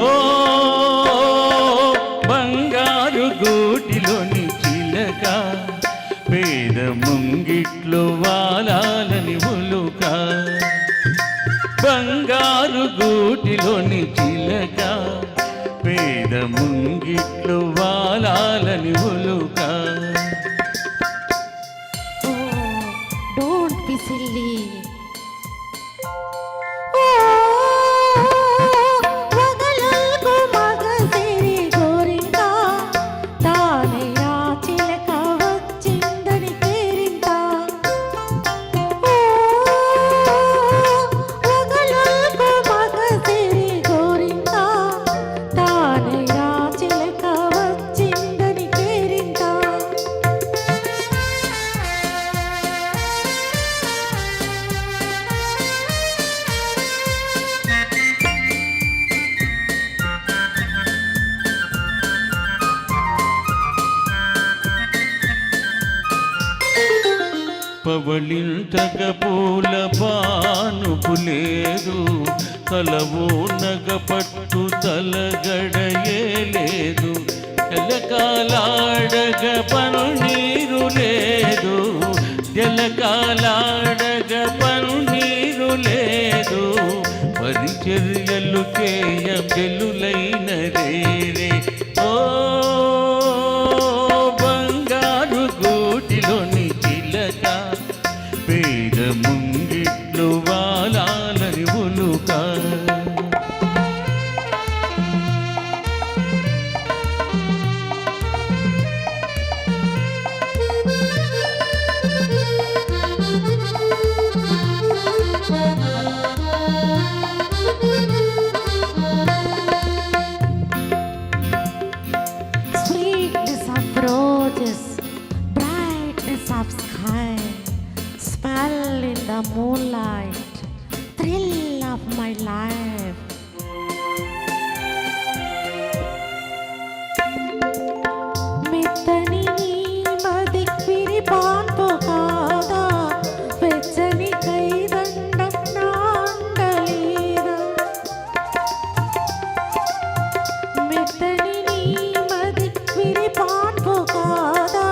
ఓ బంగారు గూటిలోని చిలక పేద ముంగిట్లు వాలాలని ఉలుక బంగారు గూటిలోని చిలక పేద ముంగిట్లు వాలాలని ఉలుక డోంట్ బి సిల్లీ పవళింతగ పూల పానుపు లేదు తలవో నగ పట్టు తలగడయే లేదు జలకాలాడగ పన్నీరు లేదు జలకాలాడగ పన్నీరు లేదు పరిచర్యలు చేయ బెలులైన రేరే ఓ బంగారు గూటిలోని చిలక పేద ముంగిట్లు వాలాలని ఉలుక Sweetness of roses, brightness of sky, smell in the moonlight, thrill of my life. మెత్తని నీ మది విరిపాన్పు కాదా వెచ్చని కైదండ నాండలేదా మెత్తని నీ మది విరిపాన్పు కాదా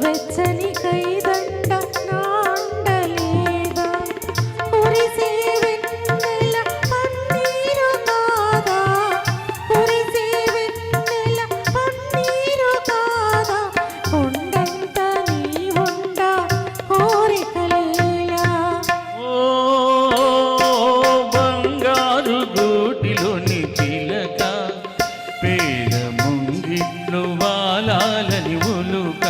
వెచ్చని కైదండ నాండలేదా కురిసే వెన్నెల పన్నీరు కాదా కురిసే వెన్నెల పన్నీరు కాదా కొండంత నీ ఉండ కోరికలేలా ఓ బంగారు గూటిలోని చిలక పేద ముంగిట్లు వాలాలని ఉలుక